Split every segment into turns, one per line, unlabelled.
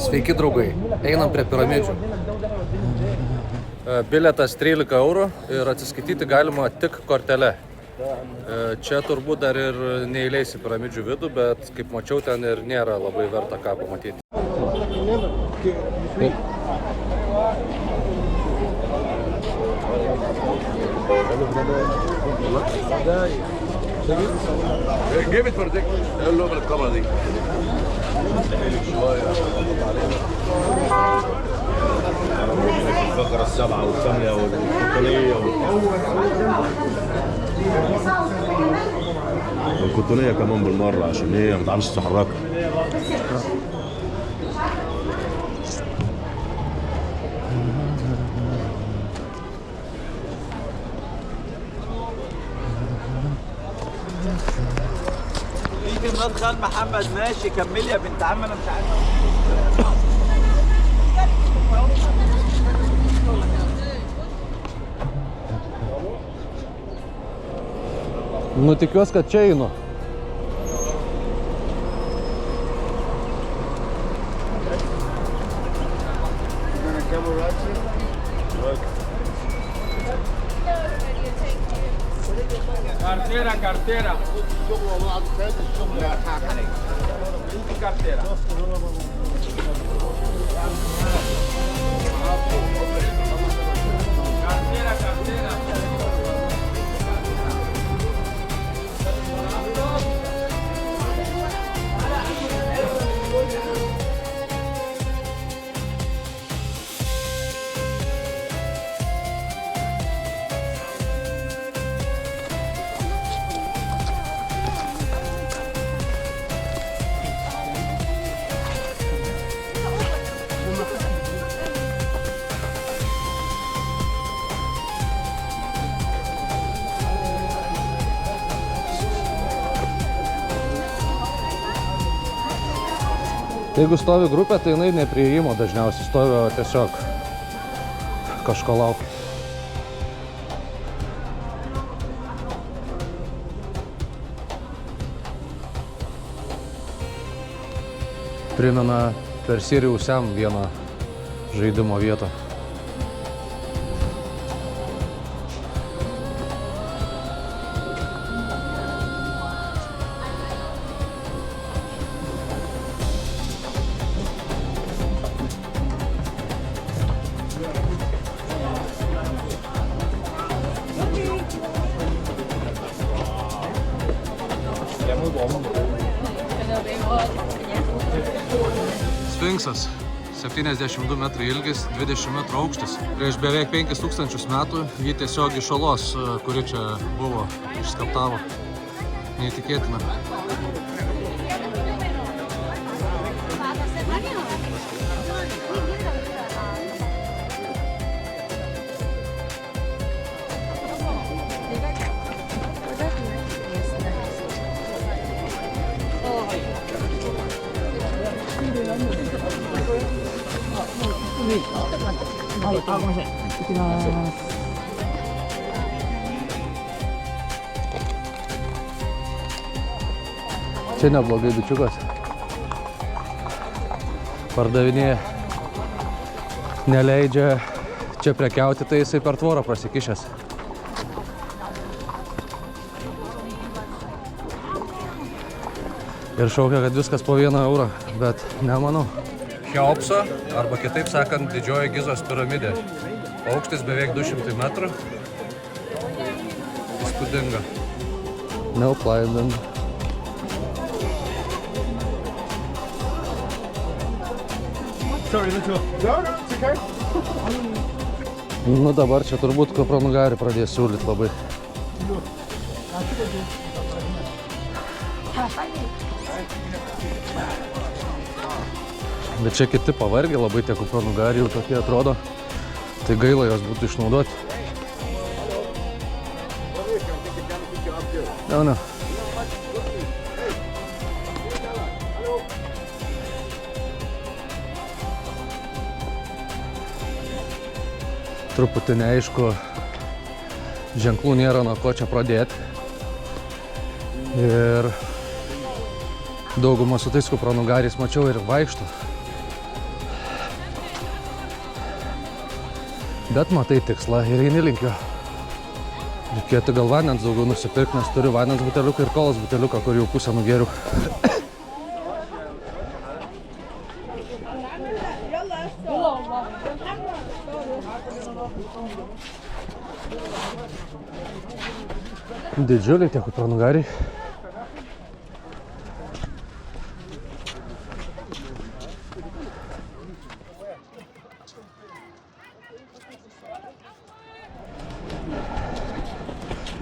Sveiki draugai, einam prie piramidžių. Bilietas 13 eurų ir atsiskaityti galima tik kortele. Čia turbūt dar ir neįleis į piramidžių vidų, bet kaip mačiau, ten ir nėra labai verta ką pamatyti.
جيب الفردك قال له بالكاميرا دي الفقرة السبعة والثانية والقطنية والقطنية كمان بالمرة عشان هي ما تعرفش تتحرك.
مدخل محمد ماشي كمل يا بنت عم انا مش عارف.
Nu tikiuosi, kad čia einu.
Carteira. Carteira.
Jeigu stovi grupė, tai jinai ne prie įėjimo dažniausiai stovi, o tiesiog kažko laukia. Primena per Sirius Sam vieną žaidimo vietą. Sfinksas. 72 metrai ilgis, 20 metrų aukštis. Prieš beveik 5000 metų jį tiesiog iš olos, kuri čia buvo, išskaptavo. Neįtikėtina. Čia neblogai bičiukas. Pardavinėja. Neleidžia čia prekiauti, tai jisai per tvorą prasikišęs. Ir šaukia, kad viskas po 1 eurą, bet nemanau. Cheopso, arba kitaip sakant, didžioji Gizos piramidė. Aukštis beveik 200 metrų. Įspūdinga. Neoplaidant. Nu dabar čia turbūt kupranugarį pradės siūlyti labai. Bet čia kiti pavargę, labai tie kupranugariai jau tokie atrodo. Tai gaila jos būtų išnaudoti. Ne. Truputį neaišku, ženklų nėra, nuo ko čia pradėti. Ir daugumą su tais kupranugariais mačiau ir vaikšto. Bet matai tikslą ir eini link jo. Reikėtų gal vandens daugiau nusipirkti, nes turiu vandens buteliuką ir kolos buteliuką, kur jau pusę nugeriu. Didžiuliai tie kupranugariai.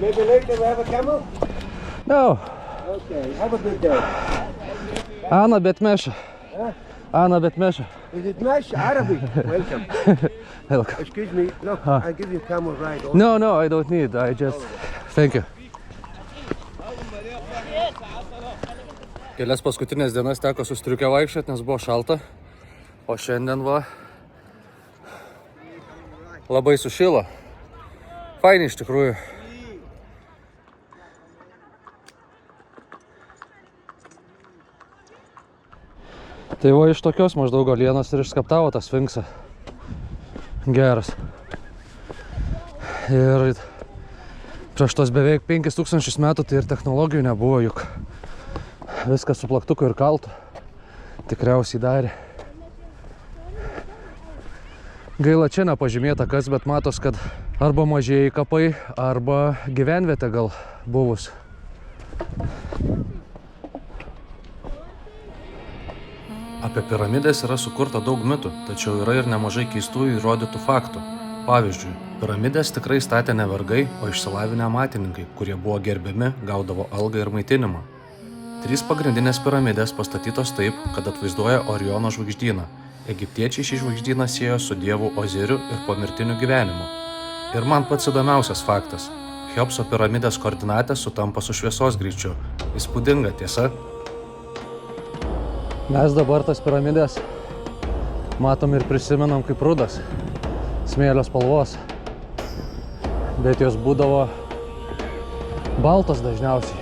Maybe later we have a camel?
No.
Okay, have a good day.
Ana Betmeša. Ana Betmeša.
Is it nice Arabic? Welcome.
Welcome.
Excuse me, look, I'll give you a camel ride.
No, I don't need. I just... Thank you. Kelias paskutinės dienas teko su striuke vaikščioti, nes buvo šalta. O šiandien va... labai sušilo. Fainiai iš tikrųjų. Tai va iš tokios maždaug galienos ir išskaptavo tą sfinksą. Geras. Ir prieš tos beveik 5000 metų tai ir technologijų nebuvo, juk viskas su plaktuku ir kaltu tikriausiai darė. Gaila, čia nepažymėta kas, bet matos, kad arba mažieji kapai, arba gyvenvietė gal buvus. Apie piramidės yra sukurta daug mitų, tačiau yra ir nemažai keistų įrodytų faktų. Pavyzdžiui, piramidės tikrai statė ne vergai, o išsilavinę amatininkai, kurie buvo gerbiami, gaudavo algą ir maitinimą. 3 pagrindinės piramidės pastatytos taip, kad atvaizduoja Oriono žvaigždyną. Egiptiečiai šį žvaigždyną siejo su dievu Oziriu ir pomirtiniu gyvenimu. Ir man pats įdomiausias faktas. Cheopso piramidės koordinatės sutampa su šviesos greičiu. Įspūdinga, tiesa? Mes dabar tas piramidės matom ir prisimenam kaip rudas, smėlio spalvos, bet jos būdavo baltos dažniausiai,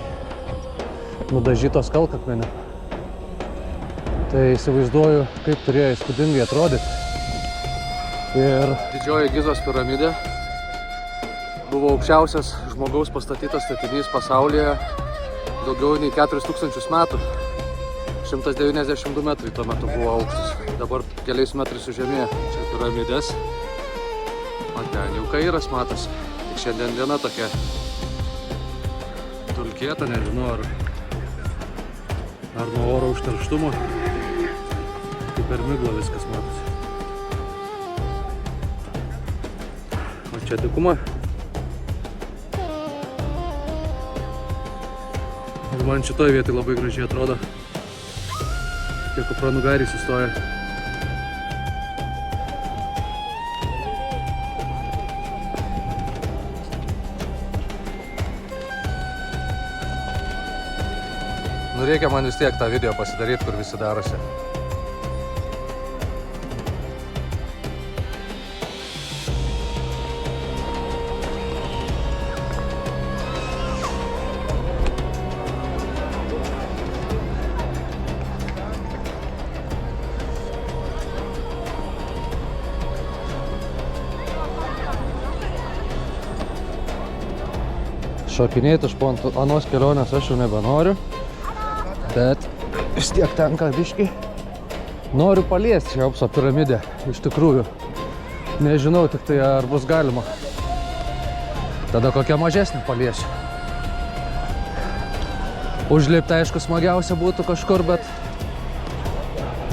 nudažytos kalkakmeniu. Tai įsivaizduoju, kaip turėjo įspūdingai atrodyti. Ir didžioji Gizos piramidė buvo aukščiausias žmogaus pastatytas statinys pasaulyje daugiau nei 4000 metų. 192 metrai tuo metu buvo aukštas, dabar keliais metrais sužemėjo. Čia piramidės, o ten jau Kairas matosi. Tik šiandien diena tokia dulkėta, nežinau ar nuo oro užterštumo. Tai per miglą viskas matosi. O čia dykuma. Ir man šitoj vietoj labai gražiai atrodo. Kiek kupranugariai sustoja. Nu reikia man vis tiek tą video pasidaryti, kur visi darosi. Šokinėti iš po anos kelionės aš jau nebenoriu, bet vis tiek tenka biškį. Noriu paliesti Cheopso piramidę, iš tikrųjų. Nežinau tik tai, ar bus galima. Tada kokią mažesnę paliesiu. Užlipti, aišku, smagiausia būtų kažkur, bet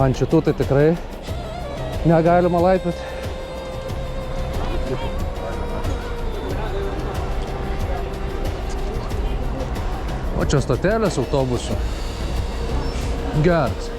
ant šitų tai tikrai negalima laipioti. O čia stotelės autobusų. Geras.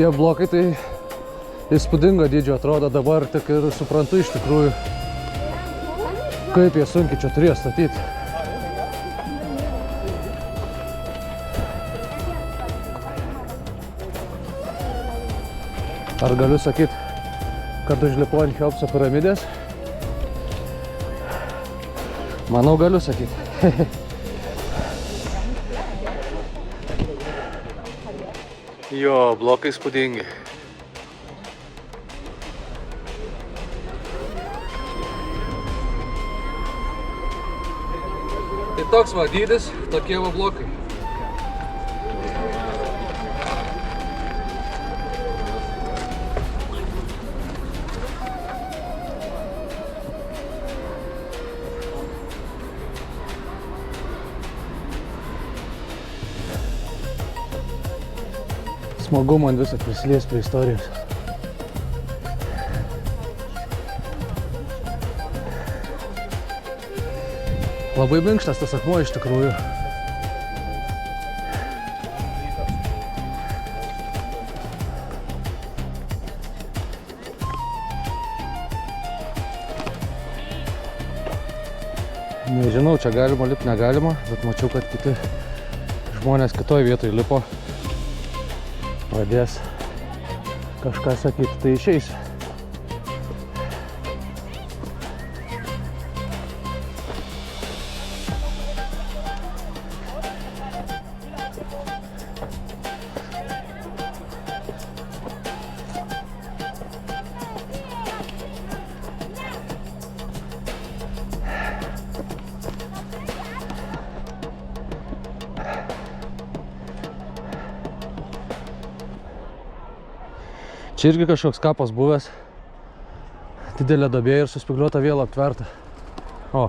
Tie blokai tai įspūdingo dydžio atrodo dabar, tik ir suprantu iš tikrųjų, kaip jie sunkiai čia turėjo statyti. Ar galiu sakyti, kad užlipu ant Cheopso piramidės? Manau, galiu sakyti. Jo, blokai įspūdingi. Tai toks va dydis, tokie va blokai. Smagu man visą prisilies prie istorijos. Labai minkštas tas akmuo iš tikrųjų. Nežinau, čia galima lipti, negalima, bet mačiau, kad kiti žmonės kitoj vietoj lipo. Pradės kažką sakyti, tai išeis. Čia irgi kažkoks kapas buvęs, didelė duobė ir suspygliuota vėl aptverta. O.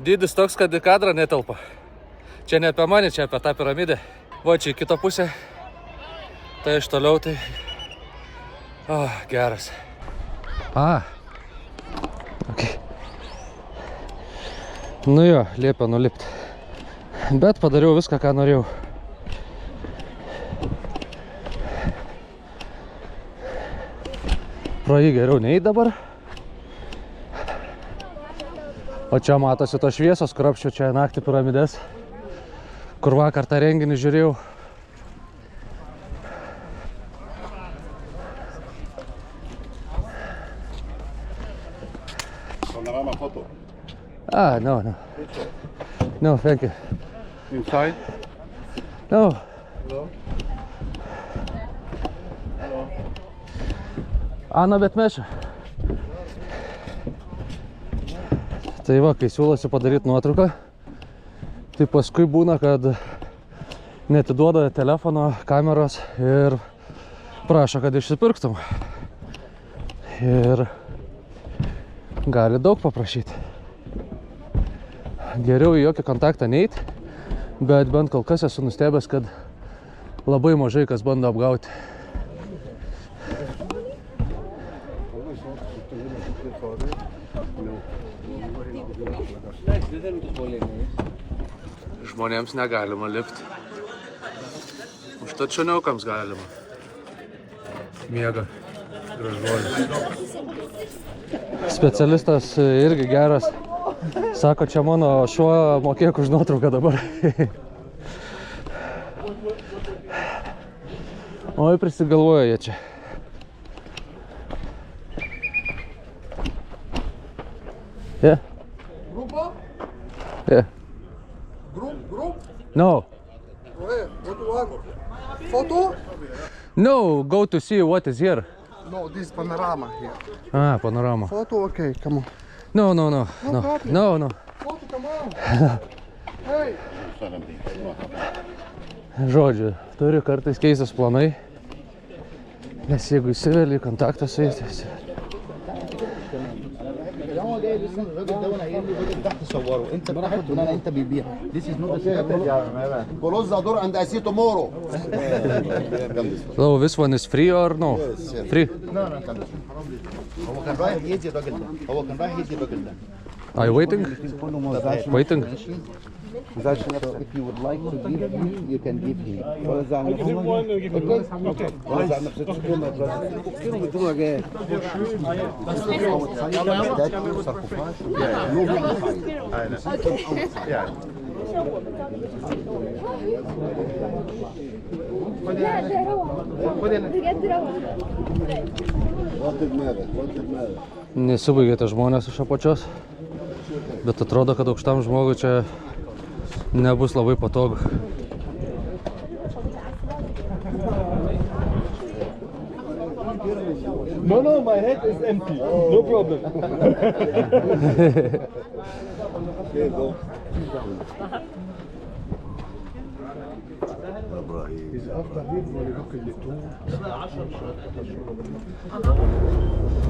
Dydis toks, kad į kadrą netelpa. Čia ne apie mane, čia apie tą piramidę. Va, čia į kitą pusę. Tai iš toliau tai... O, geras. Ok. Nu jo, liepia nulipti. Bet padariau viską, ką norėjau. Pro jį geriau nei dabar. O čia matosi tos šviesos, kur apščiau čia naktį piramidės, kur vakar tą renginį žiūrėjau.
Panorama photo.
No. No, thank you.
Inside?
No.
Hello?
Ana, bet mes čia. Tai va, kai siūlosi padaryti nuotrauką, tai paskui būna, kad neatiduoda telefono, kameros ir prašo, kad išsipirktum. Ir gali daug paprašyti. Geriau į jokį kontaktą neit, bet bent kol kas esu nustebęs, kad labai mažai kas bando apgauti. Žmonėms negalima lipti. Užtat šuniukams galima. Miega gražuolis. Specialistas irgi geras. Sako, čia mano šuo, mokėk už nuotrauką dabar. Oi, prisigalvoja jie čia. Yeah.
Grupo?
Yeah.
Group?
No.
Where? What do you want? Photo?
No, go to see what is here.
No, this is panorama here.
Panorama.
Photo? Okay, come on.
No.
problem.
No.
Photo, come on. Hey!
Žodžiu, turi kartais keistis planai, nes jeigu įsiveli į kontaktą su jais, tai
هو جاي لسه الراجل ده وانا قايل له الراجل ده تصوره انت بتاخد وانا انت بيبيع This is not a
Bolozza دور عند اسيتو مورو.
So this one is free or no? Free?
لا كان هو كان رايح يدي الراجل ده
Are you waiting? Waiting?
So if you would like to give him, you can give him.
Nesibaigė tie žmonės iš apačios, bet atrodo, kad aukštam žmogui čia nebus labai patogu.
No, my head is empty. No problem.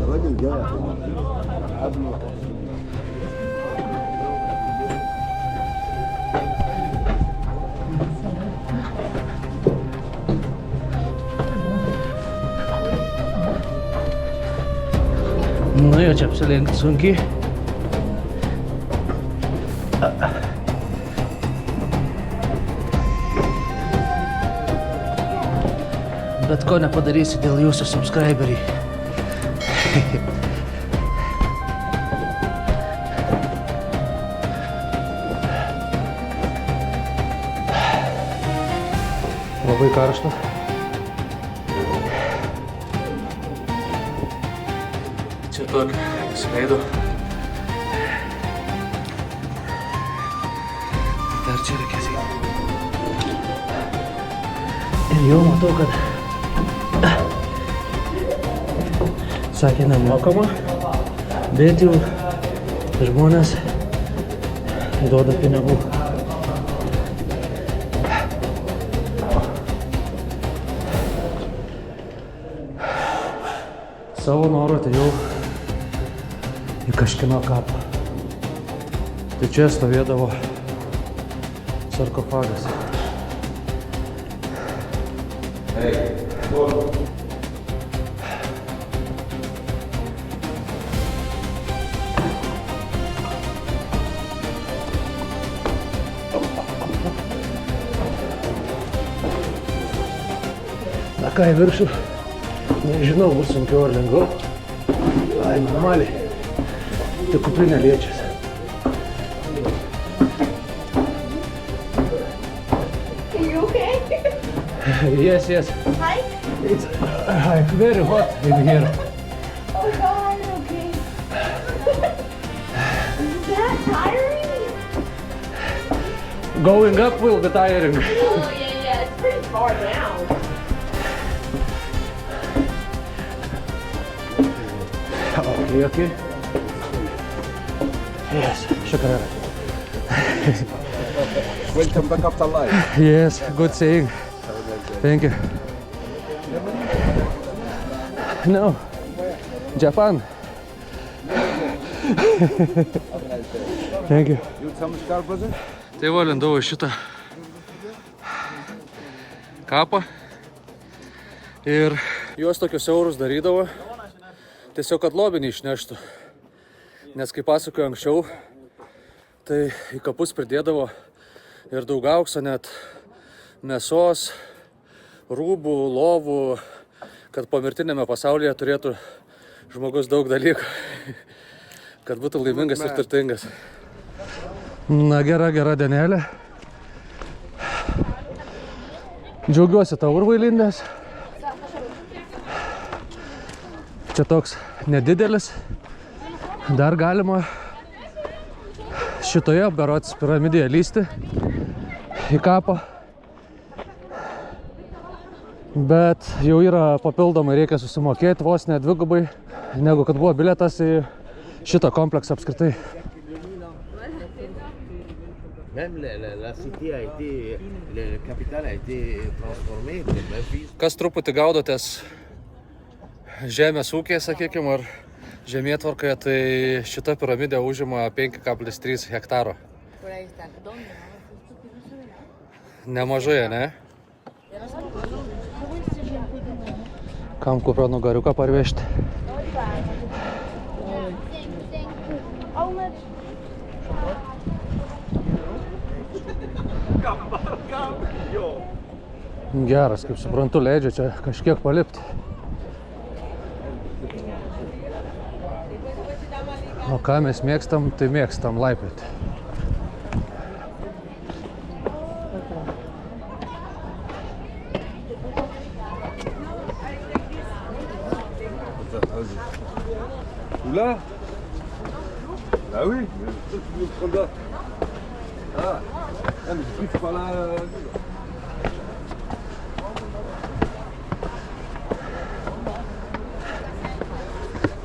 الراجل جاي قبله.
Nu, jau čia apsilenkti sunkiai. Bet ko nepadarysi dėl jūsų subscriberiai. Labai karšta. Čia tokį įsileidau. Dar čia reikės eiti. Ir jau matau, kad sakė nemokama, bet jau žmonės duoda pinigų. Savo norų atėjau į kažkino kapą. Tai čia stovėdavo sarkofagas. Na ką, į viršų? Nežinau, bus sunkiau ar lengviau. Ai, normaliai. Tik kuprinė liečiasi.
Are you okay?
Yes, yes.
Hi.
It's very hot in here.
Oh God, okay. Is that tiring?
Going up will be tiring.
Oh yeah, it's pretty far down.
Okay. Yes, shukran.
Welcome back after life.
Yes, good seeing. Thank you. No, Japan. Thank you.
You some scar, brother?
Tai va, lindau į šitą kapą ir juos tokius siaurus darydavo, tiesiog kad lobį neišneštų. Nes kaip pasakoju anksčiau, tai į kapus pridėdavo ir daug aukso, net mėsos, rūbų, lovų, kad pomirtinėme pasaulyje turėtų žmogus daug dalykų, kad būtų laimingas ir turtingas. Na, gera dienelė. Džiaugiuosi tą urvą įlindęs. Čia toks nedidelis. Dar galima šitoje berods piramidėje lysti į kapą. Bet jau yra papildomai, reikia susimokėti vos ne dvigubai, negu kad buvo bilietas į šitą kompleksą apskritai.
Même la cité a été, la capitale a été transformée de Memphis.
Kas truputį gaudotės žemės ūkiai, sakykime, ar žemėtvarkoje, tai šita piramidė užima 5,3 hektaro. Nemažai, ne? Kam kupranugariuką parvežti? Geras, kaip suprantu, leidžia čia kažkiek palipti. O ką mes mėgstam, tai mėgstam laipioti.
Oula. Bah oui, mais toi tu veux prendre là. Ah, mais je suis pas là.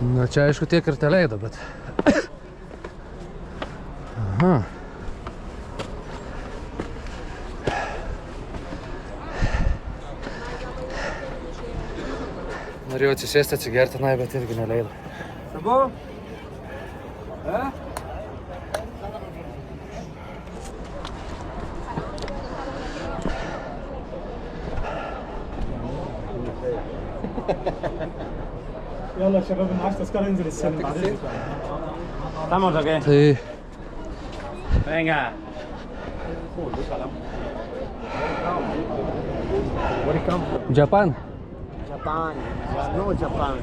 Na čia aišku tiek ir teleido, bet... Aha. Norėjau atsisėsti, atsigerti, na, bet irgi neleido.
C'est bon? Hein?
يلا شباب معاش تذكره ينزل السن بعدين
Estamos o qué?
Tai
Venga.
Japan?
Japan. No Japan.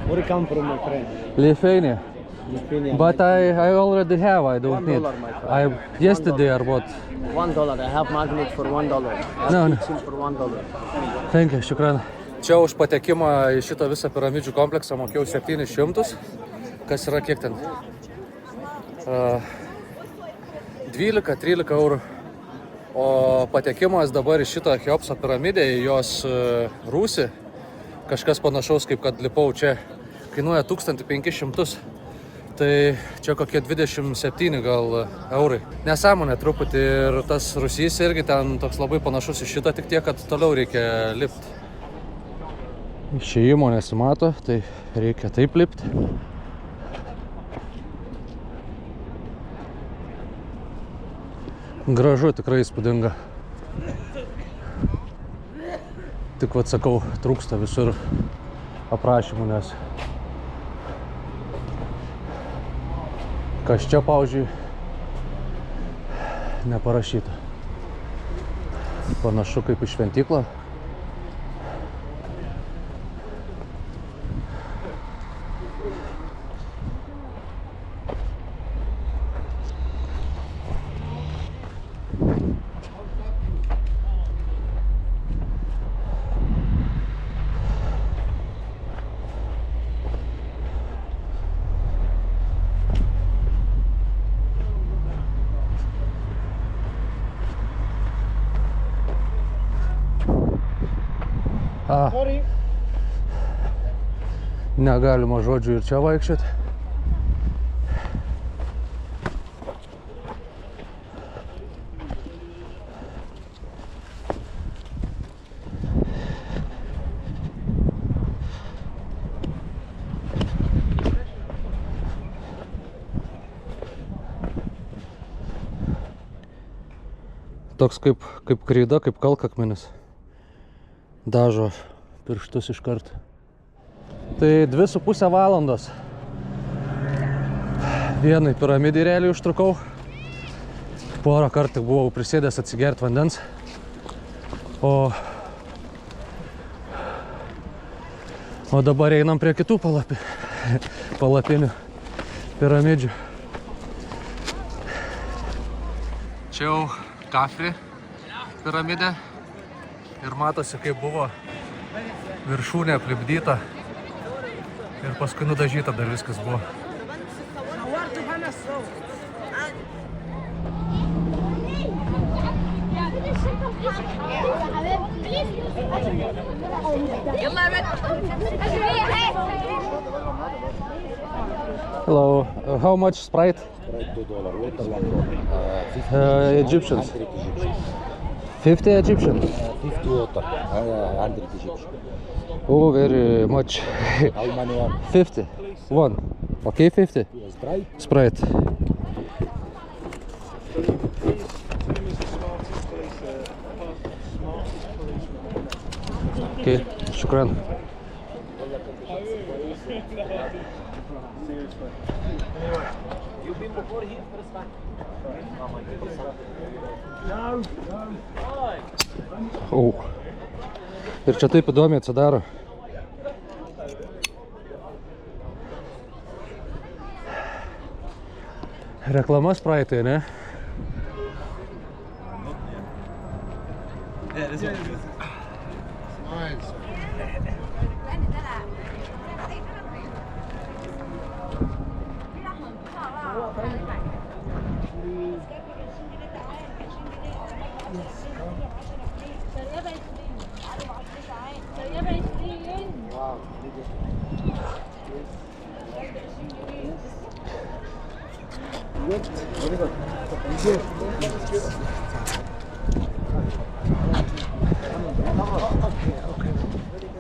Where you come from, my friend?
Lithuania.
Lithuania.
But I already have, I don't need.
$1, my friend.
Yesterday or what?
$1. I have magnet for $1.
No, no.
For $1.
Thank you, šukran. Čia už patekimą į šitą visą piramidžių kompleksą mokėjau 700, kas yra kiek ten? 12-13 eurų. O patekimas dabar į šitą Cheopso piramidę, į jos rūsį, kažkas panašaus kaip kad lipau čia, kainuoja 1500. Tai čia kokie 27 gal eurai. Nesąmonė truputį ir tas rūsys irgi ten toks labai panašus į šitą, tik tiek, kad toliau reikia lipti. Išėjimo nesimato, tai reikia taip lipti. Gražu, tikrai įspūdinga. Tik vat sakau, trūksta visur aprašymų, nes kas čia, pavyzdžiui, neparašyta. Panašu kaip į šventyklą. Negalima žodžių ir čia vaikščioti. Toks kaip kreida, kaip kalkakmenis. Dažo pirštus iš karto. Tai 2,5 valandos. Vienai piramidai realiai užtrukau. Porą kartų buvau prisėdęs atsigerti vandens. O dabar einam prie kitų palapinių piramidžių. Čia jau Kafri piramidė. Ir matosi, kaip buvo viršūnė aplipdyta. Ir paskui nudažyta dar viskas buvo. Hello, how much Sprite?
Sprite $2, water $1.
Egyptians.
100 Egyptian.
50 Egyptian.
50 water, 100 Egyptian.
Oh, very much.
How many one?
50. One. Okay, 50.
Sprite?
Sprite. Okay, shukran. Ir čia taip įdomiai atsidaro. Reklamas praeitai, ne?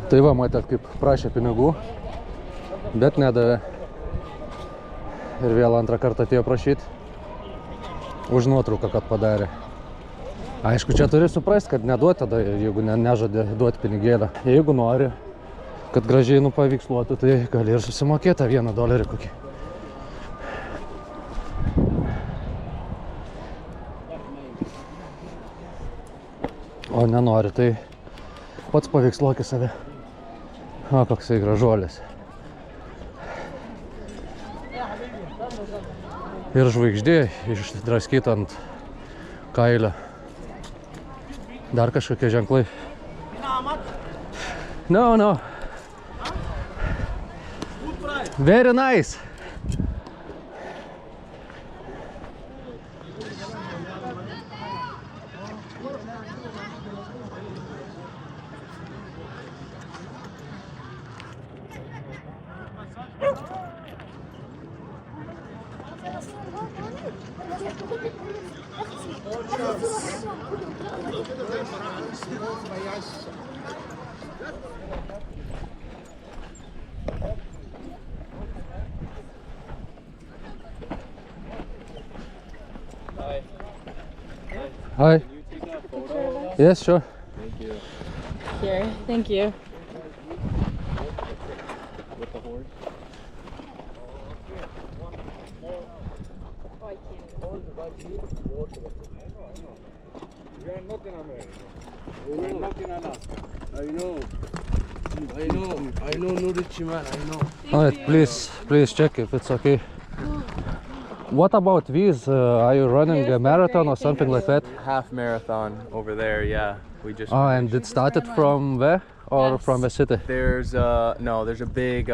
Tai va, matėt, kaip prašė pinigų, bet nedavė. Ir vėl antrą kartą atėjo prašyti už nuotrauką, kad padarė. Aišku, čia turi suprasti, kad neduoti tada, jeigu nežadė duoti pinigėlę. Jeigu nori, kad gražiai paveiksluotų, tai gali ir susimokėti $1 kokį. O nenori, tai pats paveiksluokį save. O, koksai gražuolis. Ir žvaigždė išdraskyta ant kailio. Dar kažkokie ženklai. No. Very nice. Hi. Yes, sure.
Thank you.
Here, thank you.
With the horse?
We are not in America. We are not in Alaska.
I know, Nurichi man, I know.
Alright, please check if it's okay. What about these? Are you running a marathon or something like that?
Half marathon over there, yeah. We just.
Oh, and it started from where? Or
Yes.
from the city?
There's there's a big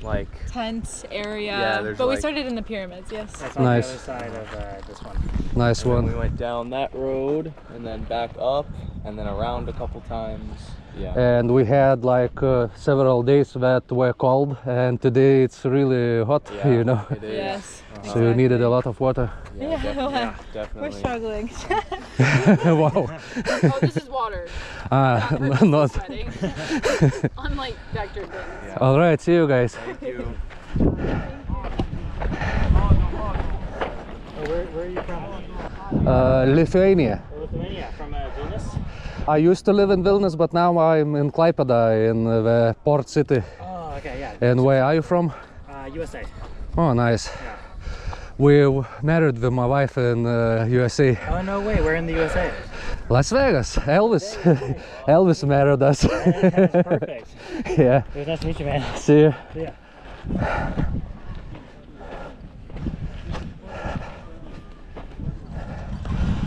like
Tent area.
Yeah, there's
but we
like-
started in the pyramids, yes.
That's on
Nice.
the other side of this one.
Nice
and then we
one.
went down that road and then back up and then around a couple times. Yeah.
And we had like several days that were cold, and today it's really hot,
Yeah,
you know.
It is.
Yes.
So you needed a lot of water.
Yeah,
Yeah,
definitely.
we're struggling.
Wow.
Oh, this is water.
Not.
Sweating. Unlike vector things.
All right, see you guys.
Thank you.
Where are you from?
Lithuania.
Lithuania, from Vilnius?
I used to live in Vilnius, but now I'm in Klaipėda, in the port city.
Oh, okay, yeah.
And where are you from?
USA.
Oh, nice.
Yeah.
We married with my wife in USA.
Oh, no way, we're in the USA.
Las Vegas. Elvis. Elvis married us.
That's perfect.
Yeah.
It was nice to meet you, man.
See you.
Yeah.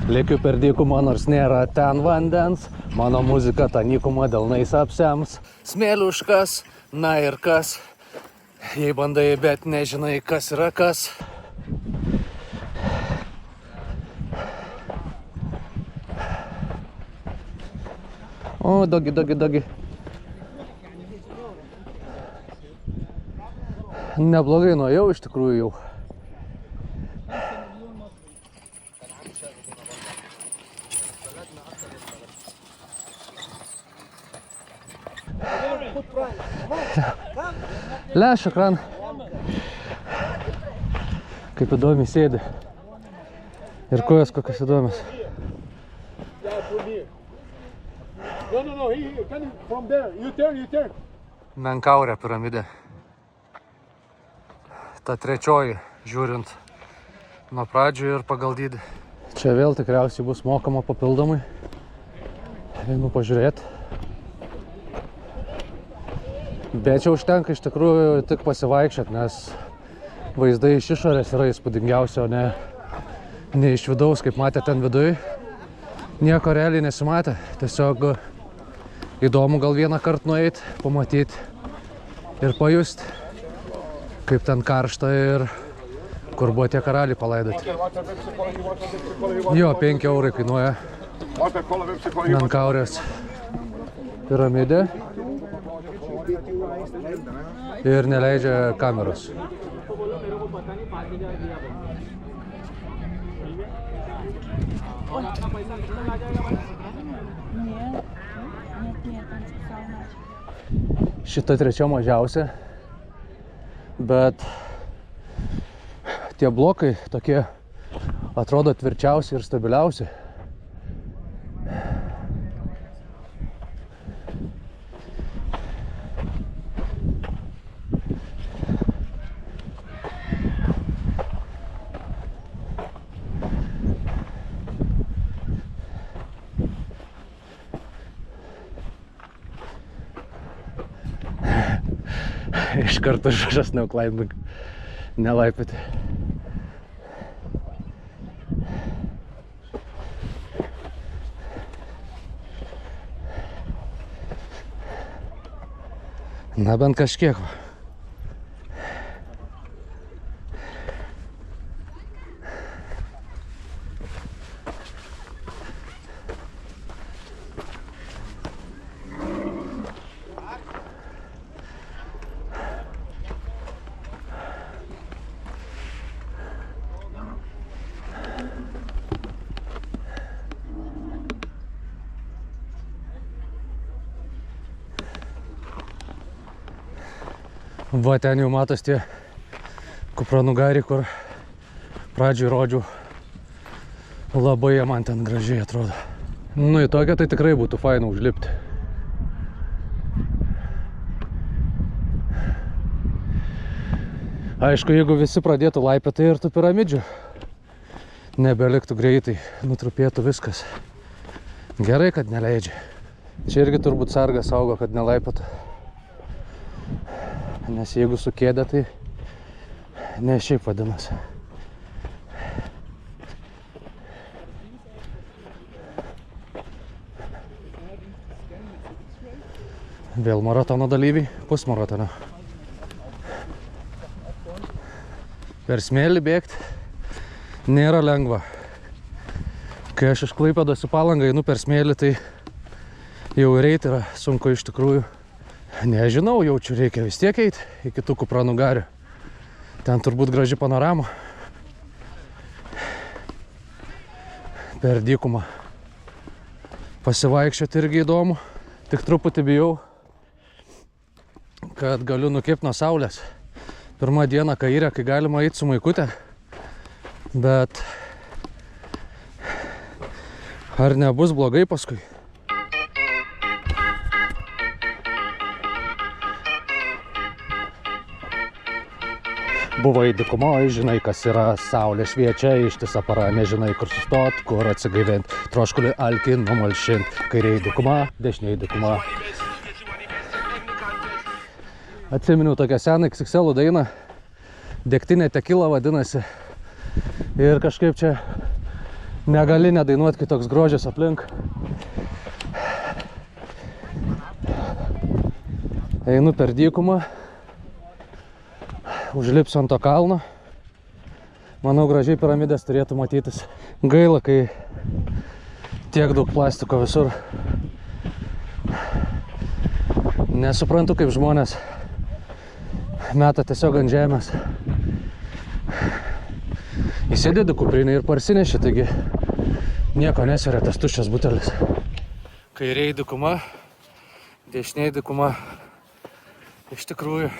Lėkiu per dykumą, nors nėra ten vandens. Mano muzika tą dykumą delnais apsems. Smėliuškas, na ir kas. Jei bandai, bet nežinai, kas yra kas. O, dogi. Neblogai nuėjau iš tikrųjų jau. Le, šakran. Kaip įdomiai sėdi. Ir kojas kokios įdomios.
No, can you, from there, you turn.
Menkaurė piramidė. Ta trečioji žiūrint nuo pradžių ir pagal dydį. Čia vėl tikriausiai bus mokama papildomai. Einu pažiūrėti. Bet čia užtenka iš tikrųjų tik pasivaikščioti, nes vaizdai iš išorės yra įspūdingiausi, o ne iš vidaus, kaip matė ten viduj. Nieko realiai nesimatė. Tiesiog įdomu gal vieną kartą nueiti, pamatyti ir pajusti, kaip ten karšta ir kur buvo tie karaliai palaidoti. Jo, 5 eurai kainuoja Menkaurės piramidė ir neleidžia kameros. Šita trečia mažiausia, bet tie blokai tokie atrodo tvirčiausi ir stabiliausi. Iš karto žodžias no climbing, nelaipyti. Na bent kažkiek. Va, ten jau matos tie kupranugariai, kur pradžioj rodžiau. Labai jie man ten gražiai atrodo. Nu, į tokią tai tikrai būtų faina užlipti. Aišku, jeigu visi pradėtų laipėti ir tų piramidžių, nebeliktų greitai, nutrupėtų viskas. Gerai, kad neleidžia. Čia irgi turbūt sargas saugo, kad nelaipėtų. Nes jeigu sukėdė, tai ne šiaip vadinasi. Vėl maratono dalyviai, pusmaratonio. Per smėlį bėgti nėra lengva. Kai aš iš Klaipėdos į Palangą einu per smėlį, tai jau ir eiti yra sunku iš tikrųjų. Nežinau, jaučiu, reikia vis tiek eiti iki tų kupranugarių. Ten turbūt graži panorama. Per dykumą. Pasivaikščioti irgi įdomu. Tik truputį bijau, kad galiu nukėpti nuo saulės. Pirmą dieną kairę, kai galima eiti su maikute. Bet ar nebus blogai paskui? Buvai dykumoje, žinai, kas yra, saulė šviečia, ištisą parą, nežinai, kur sustot, kur atsigaivint, troškulį alkį numalšint, kairiai dykuma, dešiniai dykuma. Atsiminiau tokią seną XXL dainą, degtinė tekila vadinasi, ir kažkaip čia negali nedainuoti, kai toks grožis aplink. Einu per dykumą. Užlipsiu ant to kalno. Manau, gražiai piramidės turėtų matytis. Gaila, kai tiek daug plastiko visur. Nesuprantu, kaip žmonės meta tiesiog ant žemės. Įsidedi kuprinę ir parsineši, taigi nieko nesveria tas tuščias butelis. Kairiai dykuma, dešiniai dykuma. Iš tikrųjų.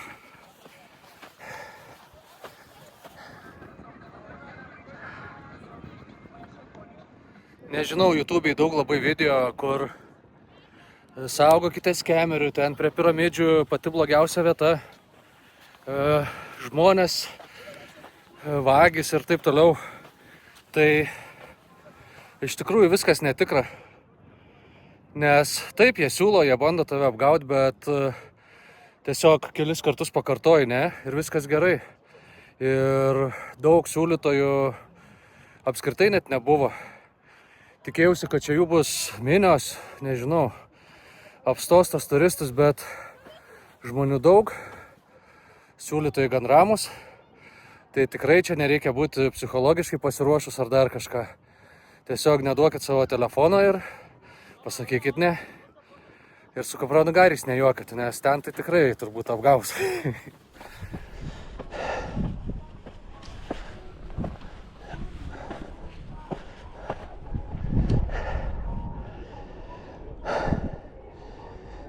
Nežinau, YouTube'ai daug labai video, kur saugokitės kemerių, ten prie piramidžių pati blogiausia vieta. Žmonės vagys ir taip toliau. Tai iš tikrųjų viskas netikra. Nes taip, jie siūlo, jie bando tave apgauti, bet tiesiog kelis kartus pakartoji, ne? Ir viskas gerai. Ir daug siūlytojų apskritai net nebuvo. Tikėjausi, kad čia jų bus minios, nežinau, apstos tas turistus, bet žmonių daug, siūlytojai gan ramus. Tai tikrai čia nereikia būti psichologiškai pasiruošus ar dar kažką. Tiesiog neduokit savo telefono ir pasakykit ne. Ir su kupranugariais nejuokit, nes ten tai tikrai turbūt apgaus.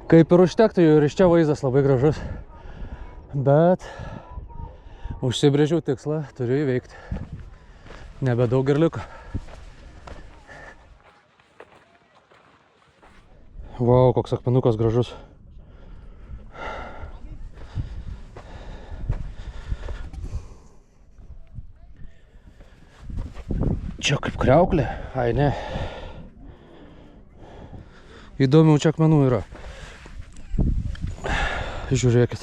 Kaip ir užtektų, ir iš čia vaizdas labai gražus. Bet užsibrėžiau tikslą, turiu įveikti. Nebedaug ir liko. Vau, koks akmenukas gražus. Čia kaip kriauklė? Ai, ne. Įdomių čia akmenų yra. Žiūrėkit.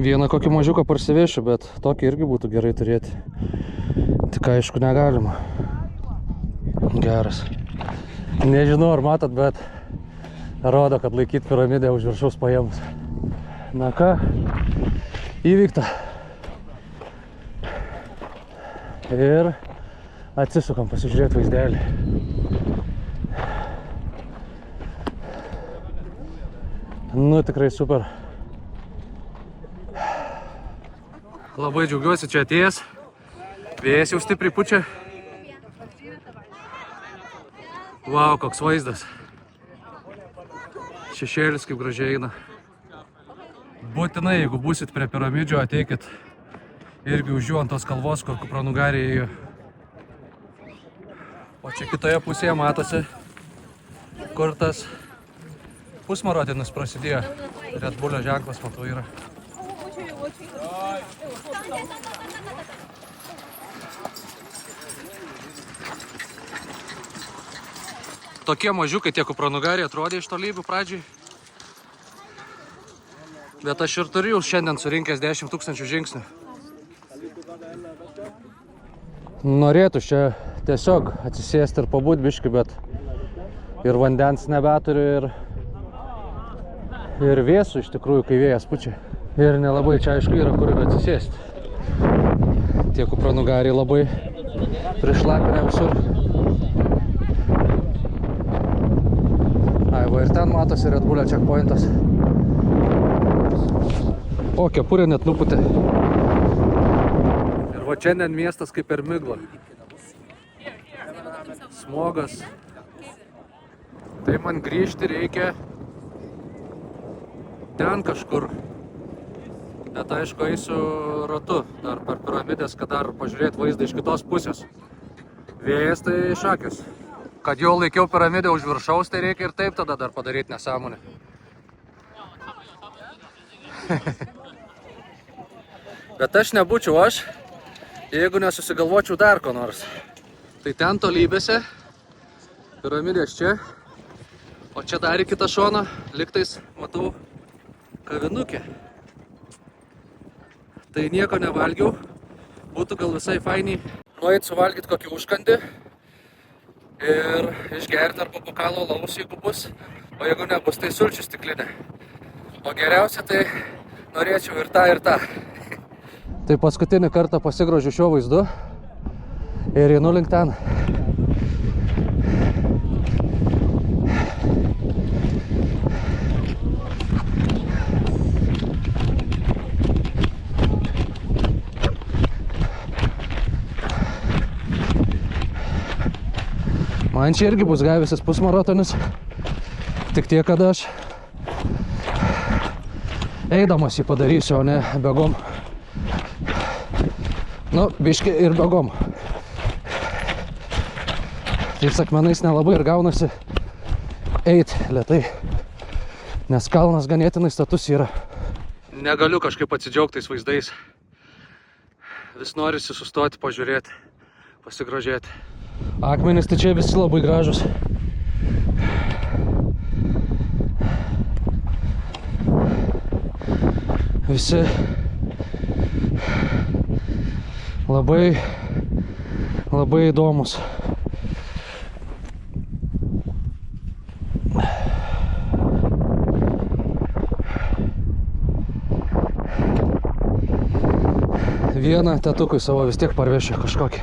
Vieną kokį mažiuką parsivešiu, bet tokį irgi būtų gerai turėti. Tik aišku negalima. Geras. Nežinau ar matot, bet rodo, kad laikyti piramidę už viršaus paėmus. Na ką, įvykta. Ir atsisukam pasižiūrėti vaizdelį. Nu, tikrai super. Labai džiaugiuosi čia atėjęs. Vėjas jau stipriai pučia. Vau, koks vaizdas. Šešėlis kaip gražiai eina. Būtinai, jeigu būsit prie piramidžių, ateikit irgi už jų ant tos kalvos, kur kupranugariai ėjo. O čia kitoje pusėje matosi, kur tas pusmarodinis prasidėjo. Red Bullio ženklas, matau, yra. Tokie mažiukai tie kupranugariai atrodė iš tolybių pradžiai. Bet aš ir turiu šiandien surinkęs 10 000 žingsnių. Norėtų čia tiesiog atsisėsti ir pabūt biškį, bet ir vandens nebeturiu, ir vėsų iš tikrųjų, kai vėjas pučia. Ir nelabai čia aišku yra kur ir atsisėsti. Tie kupranugariai labai prišlapinę visur. Ai, va ir ten matosi Red Bullio checkpointas. O, kepurė net nuputė. Ir va šiandien miestas kaip per miglą. Smogas. Tai man grįžti reikia ten kažkur. Bet aišku, eisiu ratu dar per piramidės, kad dar pažiūrėti vaizdą iš kitos pusės. Vėjas tai iš akis. Kad jau laikiau piramidę už viršaus, tai reikia ir taip tada dar padaryti nesąmonę. Bet aš nebūčiau aš, jeigu nesusigalvočiau dar ko nors. Tai ten tolybėse, piramidės čia, o čia dar į kitą šoną, liktais matau kavinukė. Tai nieko nevalgiau, būtų gal visai fainiai nueit suvalgyti kokį užkandį ir išgerti arba bokalo alaus, jeigu bus, o jeigu nebus, tai sulčių stiklinė. O geriausia, tai norėčiau ir tą, ir tą. Tai paskutinį kartą pasigrožiu šiuo vaizdu ir einu link ten. Man čia irgi bus gavęsis pusmaratonis, tik tiek, kad aš eidamas jį padarysiu, o ne bėgom. Nu, biški ir bėgom. Tais akmenais nelabai ir gaunasi eit lėtai. nes kalnas ganėtinai status yra. Negaliu kažkaip atsidžiaugti tais vaizdais. Vis norisi sustoti, pažiūrėti, pasigrožėti. Akmenys tai čia visi labai gražus. Visi labai įdomus. Vieną tetukui savo vis tiek parvešiu kažkokį.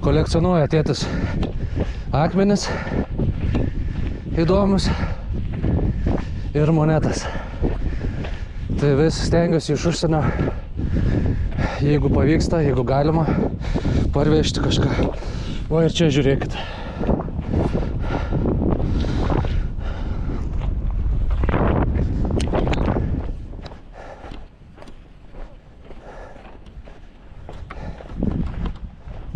Kolekcionuoja tėtis akmenis įdomus ir monetas. Tai vis stengiuosi iš užsienio, jeigu pavyksta, jeigu galima, parvežti kažką. O ir čia žiūrėkit.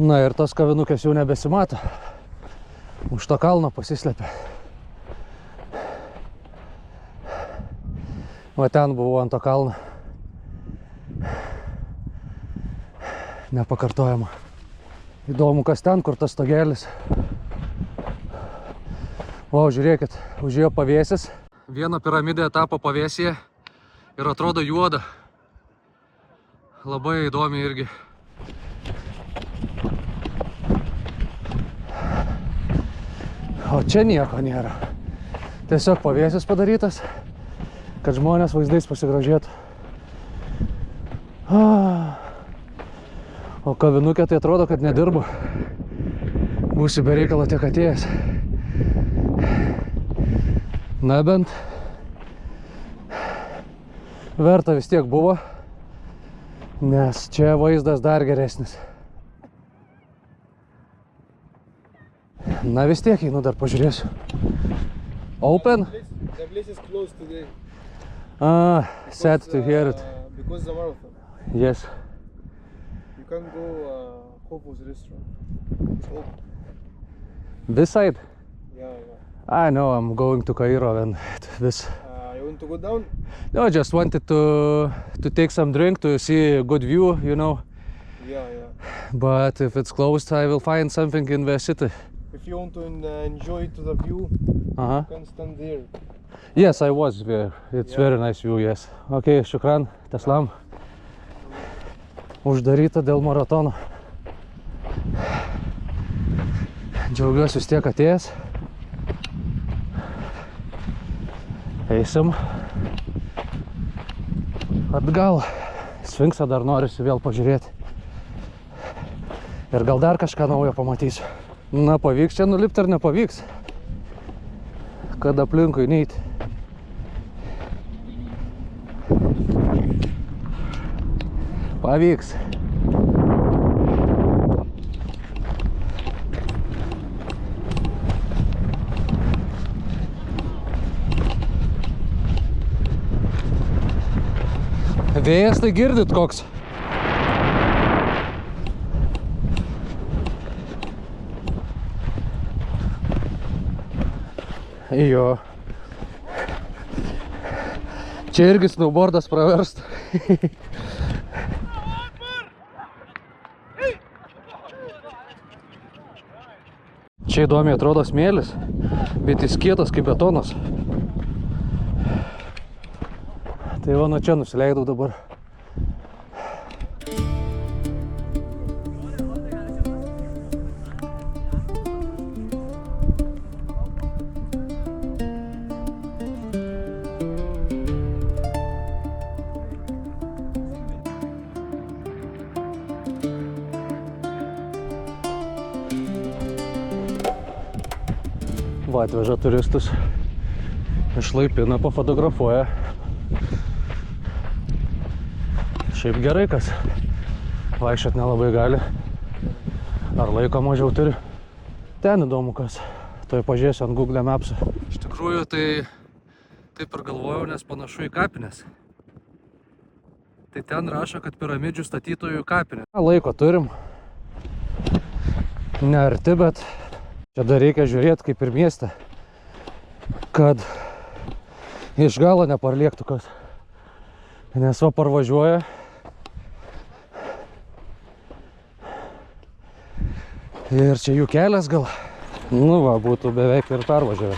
Na ir tos kavinukės jau nebesimato. Už to kalno pasislepia. Va ten buvau ant to kalno. Nepakartojama. Įdomu, kas ten, kur tas stogelis. O, žiūrėkit, už jo pavėsis. Viena piramidė tapo pavėsyje ir atrodo juoda. Labai įdomi irgi. O čia nieko nėra. Tiesiog pavėsis padarytas, kad žmonės vaizdais pasigrožėtų. O kavinukė tai atrodo, kad nedirbu. Būsiu be reikalo tiek atėjęs. Na bent verta vis tiek buvo, nes čia vaizdas dar geresnis. Na vis tiek, einu dar pažiūrėsiu. Open?
The place is closed today.
Sad to hear it.
Because the marathon.
Yes.
You can go Kofo's restaurant. It's open.
This side?
Yeah.
I know, I'm going to Cairo and this.
You want to go down?
No, I just wanted to take some drink to see a good view, you know.
Yeah.
But if it's closed, I will find something in the city.
If you want to enjoy to the view, you can stand there.
Yes, I was there. It's very nice view, yes. Okay, šukran, teslam. Uždaryta dėl maratono. Džiaugiuosi vis tiek atėjęs. Eisim atgal. Sfinksą dar norisi vėl pažiūrėti. Ir gal dar kažką naujo pamatysiu. Na, pavyks čia nulipti ar nepavyks? Kad aplinkui neiti. Pavyks. Vėjas tai girdit koks. Jo. Čia irgi snowboardas praverst. Čia įdomiai atrodo smėlis, bet jis kietas kaip betonas. Tai va, nuo čia nusileidau dabar. Va, atveža turistus, išlaipina, pafotografuoja. Šiaip gerai, kas vaikščiot nelabai gali. Ar laiko mažiau turi. Ten įdomu kas. Tuoj pažiūrėsiu ant Google Maps'o. Iš tikrųjų, tai taip ir galvojau, nes panašu į kapines. Tai ten rašo, kad piramidžių statytojų kapinės. Laiko turim. Ne arti, bet Čia dar reikia žiūrėti kaip ir mieste, kad iš galo neparliektų kas. Nes va parvažiuoja. Ir čia jų kelias gal. Nu va, būtų beveik ir pervažiavę.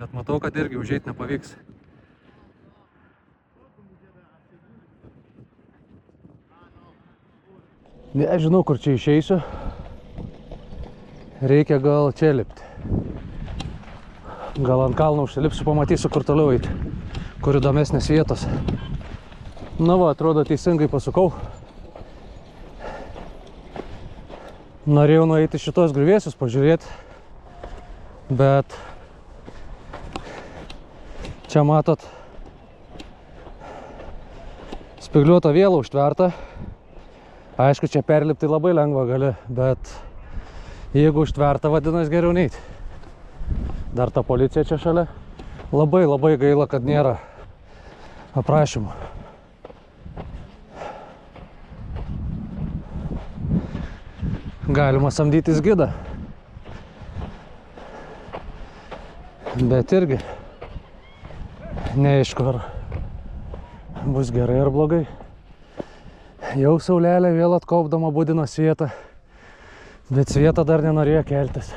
Bet matau, kad irgi užeit nepavyks. Nežinau, kur čia išeisiu. Reikia gal čia lipti. Gal ant kalno užsilipsiu, pamatysiu, kur toliau eiti. Kur įdomesnės vietos. Na va, atrodo teisingai pasukau. Norėjau nueiti šitos griuvėsius pažiūrėti. Bet čia matot spygliuota viela užtverta. Aišku, čia perlipti labai lengva gali, bet jeigu užtverta, vadinasi geriau neiti. Dar ta policija čia šalia. Labai gaila, kad nėra aprašymų. Galima samdytis gidą. Bet irgi neaišku, ar bus gerai ar blogai. Jau saulelė vėl atkopdama budino Svietą, bet Svieta dar nenorėjo keltis.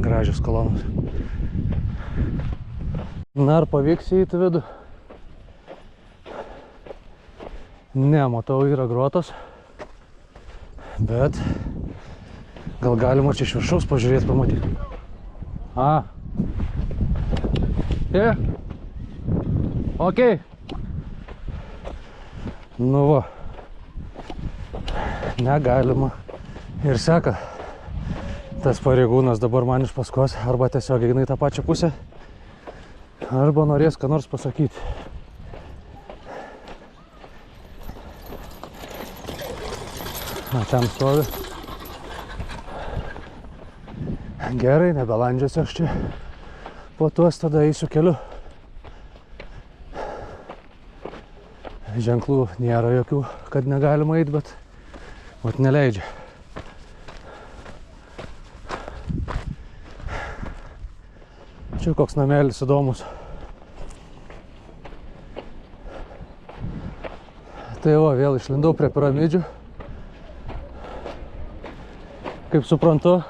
Gražios kolonos. Na, ar pavyks įeiti vidų? Ne, matau, yra grotos, bet gal galima čia iš viršaus pažiūrėti, pamatyti. Here? Okay. Nu va. Negalima. Ir seka, tas pareigūnas dabar man iš paskos, arba tiesiog eina į tą pačią pusę, arba norės ką nors pasakyti. Na, ten stovi. Gerai, nebelandžiuosi aš čia. Po tuos tada eisiu keliu. Ženklų nėra jokių, kad negalima eiti, bet vat neleidžia. Čia koks namelis įdomus. Tai va, vėl išlindau prie piramidžių. Kaip suprantu,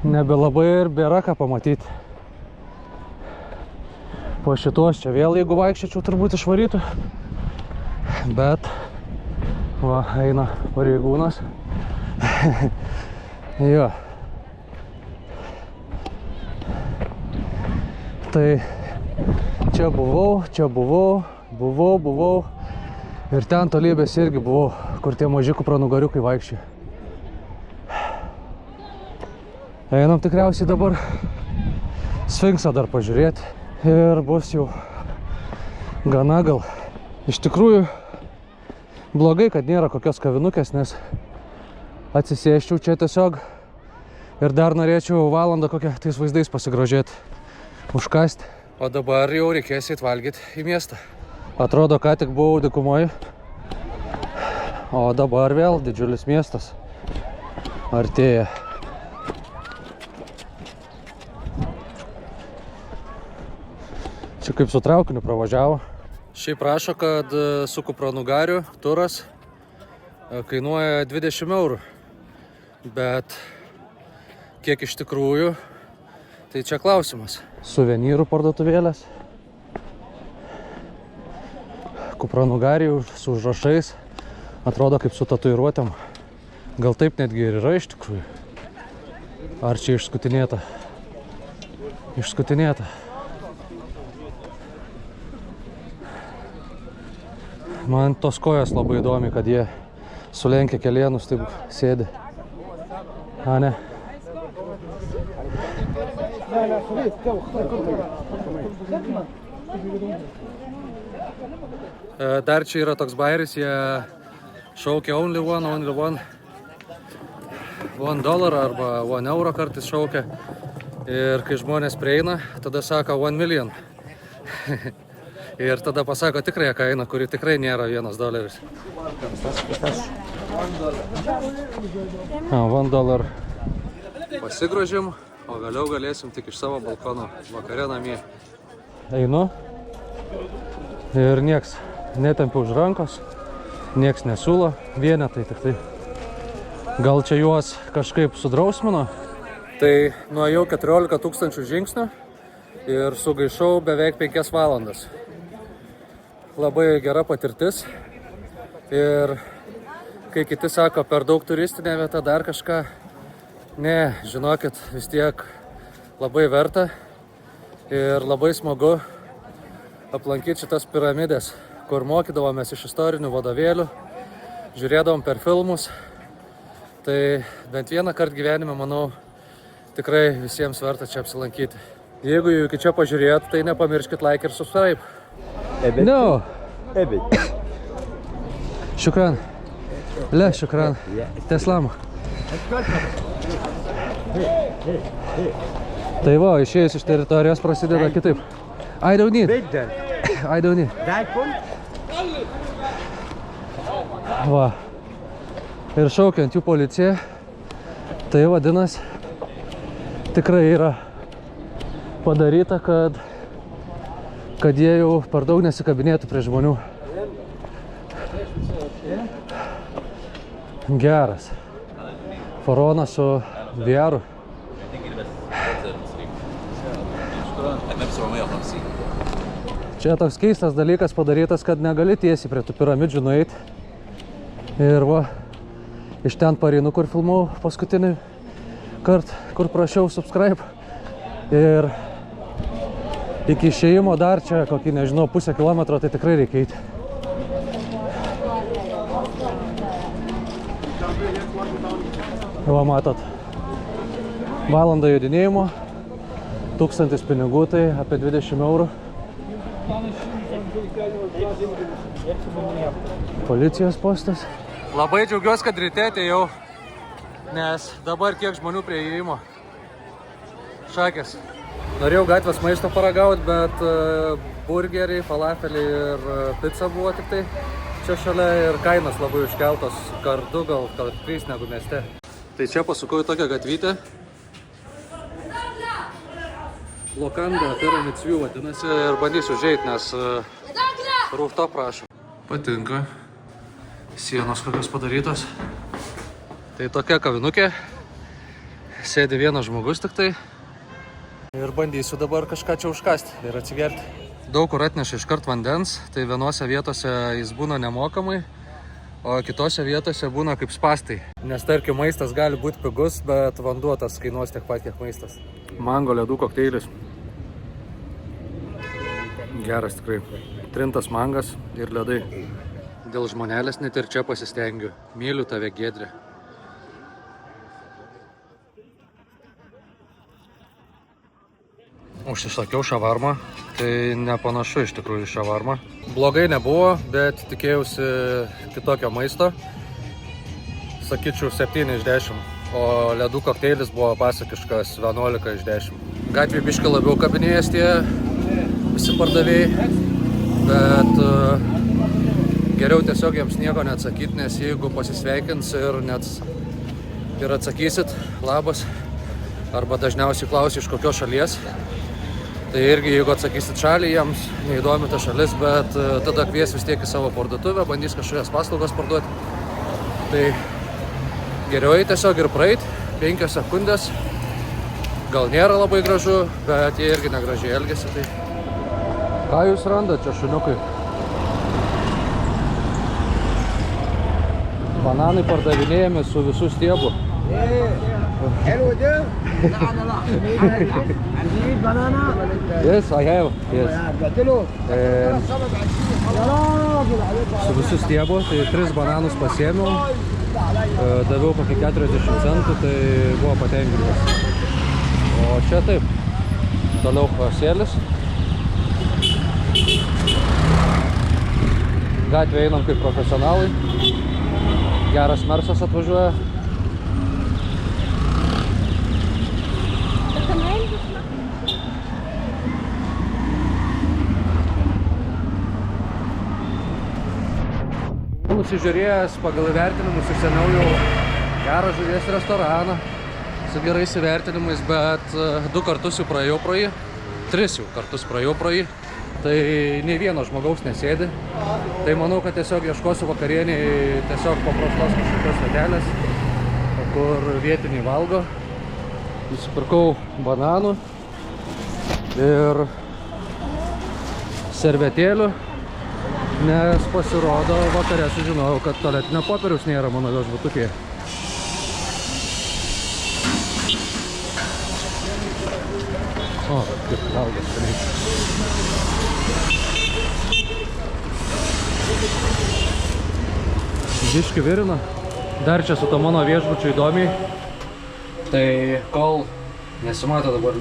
nebelabai ir bėra ką pamatyti. Po šitos čia vėl, jeigu vaikščiačiau, turbūt išvarytų. Bet va, eina pareigūnas. Jo. Tai čia buvau. Ir ten tolybės irgi buvau, kur tie maži kupranugariukai vaikščia. Einam tikriausiai dabar Sfinksą dar pažiūrėti. Ir bus jau gana gal. Iš tikrųjų blogai, kad nėra kokios kavinukės, nes atsisėščiau čia tiesiog ir dar norėčiau valandą kokią tais vaizdais pasigrožėti, užkasti. O dabar jau reikės eit valgyti į miestą. Atrodo, ką tik buvau dykumoje, o dabar vėl didžiulis miestas artėja. Čia kaip su traukiniu pravažiavo. Šiaip rašo, kad su kupranugariu turas kainuoja 20 eurų. Bet kiek iš tikrųjų, tai čia klausimas. Suvenyrų parduotuvėlės. Kupranugarijų su užrašais. Atrodo kaip su tatuiruotėm. Gal taip netgi ir yra iš tikrųjų. Ar čia išskutinėta? Išskutinėta. Man tos kojos labai įdomi, kad jie sulenkia kelienus, taip sėdi. A, ne? Dar čia yra toks bairis, jie šaukia only one. $1 arba €1 kartais šaukia. Ir kai žmonės prieina, tada sako 1 million. Ir tada pasako tikrąją kainą, kuri tikrai nėra $1. $1. Pasigrožim, o vėliau galėsim tik iš savo balkono vakare namie. Einu ir nieks netempia už rankos, nieks nesiūlo, vienetai tik tai. Gal čia juos kažkaip sudrausmino? Tai nuėjau 14 000 žingsnių ir sugaišau beveik 5 valandas. Labai gera patirtis ir kai kiti sako per daug turistinė vieta, dar kažką, ne, žinokit, vis tiek labai verta ir labai smagu aplankyti šitas piramidės, kur mokydavomės iš istorinių vadovėlių, žiūrėdavom per filmus. Tai bent vieną kartą gyvenime, manau, tikrai visiems verta čia apsilankyti. Jeigu jau iki čia pažiūrėjot, tai nepamirškit like ir subscribe. No. Šukran. Le, šukran. Teslamu. Tai va, išėjus iš teritorijos prasideda kitaip. I don't need. I don't need. Va. Ir šaukiant jų policiją, tai vadinasi, tikrai yra padaryta, kad jie jau per daug nesikabinėtų prie žmonių. Geras. Faraonas su VR-u. Čia toks keistas dalykas padarytas, kad negali tiesiai prie tų piramidžių nueiti. Ir va, iš ten pareinu, kur filmau paskutinį kartą, kur prašiau subscribe. Ir iki išėjimo dar čia kokį, nežinau, pusę kilometro, tai tikrai reikia eiti. Va, matot, valandą judinėjimo, 1000 pinigų, tai apie 20 eurų. Policijos postas. Labai džiaugiuosi, kad ryte atėjau, nes dabar kiek žmonių prie įėjimo. Šakės. Norėjau gatvės maisto paragauti, bet burgeriai, falafeliai ir pica buvo tik tai čia šalia ir kainos labai užkeltos, kartu gal 3 negu mieste. Tai čia pasukau į tokią gatvytę. Lokanda, Pyramids View vadinasi, ir bandysiu užeit, nes rooftop prašo. Patinka. Sienos kokios padarytos. Tai tokia kavinukė. Sėdi vienas žmogus tik tai. Ir bandysiu dabar kažką čia užkasti ir atsigerti. Daug kur atneša iškart vandens, tai vienose vietose jis būna nemokamai, o kitose vietose būna kaip spastai. Nes tarkim maistas gali būti pigus, bet vanduo tas kainuos tiek pat, kiek maistas. Mango ledų kokteilis. Geras tikrai. Trintas mangas ir ledai. Dėl žmonelės net ir čia pasistengiu. Myliu tave, Giedrė. Užsisakiau šavarmą, tai nepanašu iš tikrųjų šavarmą. Blogai nebuvo, bet tikėjausi kitokio maisto. Sakyčiau 7 iš 10, o ledų kokteilis buvo pasakiškas 11 iš 10. Gatvė biškai labiau kabinėjęs tie visi pardavėjai, bet geriau tiesiog jiems nieko neatsakyti, nes jeigu pasisveikins ir atsakysit labas, arba dažniausiai klausi iš kokios šalies, tai irgi jeigu atsakysit šalį, jiems neįdomi ta šalis, bet tada kvies vis tiek į savo parduotuvę, bandys kažkokias paslaugas parduoti. Tai geriau tiesiog ir praeit, 5 sekundės, gal nėra labai gražu, bet jie irgi negražiai elgiasi. Tai ką jūs randat čia, šuniukai? Bananai pardavinėjami su visų stiebu. Yes, I have. Yes. Su visų stiebu, tai 3 bananus pasiėmiau, daviau kokį 40 centų, tai buvo patenkintas. O čia taip, toliau pasėlis. Gatvė einam kaip profesionalai. Geras mersas atvažiuoja. nusižiūrėjęs pagal įvertinimus išseniau jau gerą žuvies restoraną su gerais įvertinimais, bet 2 kartus jau praėjau pro jį, 3 jau kartus praėjau pro jį, tai nei vieno žmogaus nesėdi. Tai manau, kad tiesiog ieškosiu vakarieniai tiesiog paprastos kažkokios vietelės, kur vietiniai valgo. Nusipirkau bananų ir servetėlių, nes pasirodo vakare sužinojau, kad tualetinio popieriaus nėra mano viešbutukėje. O, kaip valgas skaniai. Biški virina. Dar čia su to mano viešbučiu įdomiai. Tai kol nesimato dabar.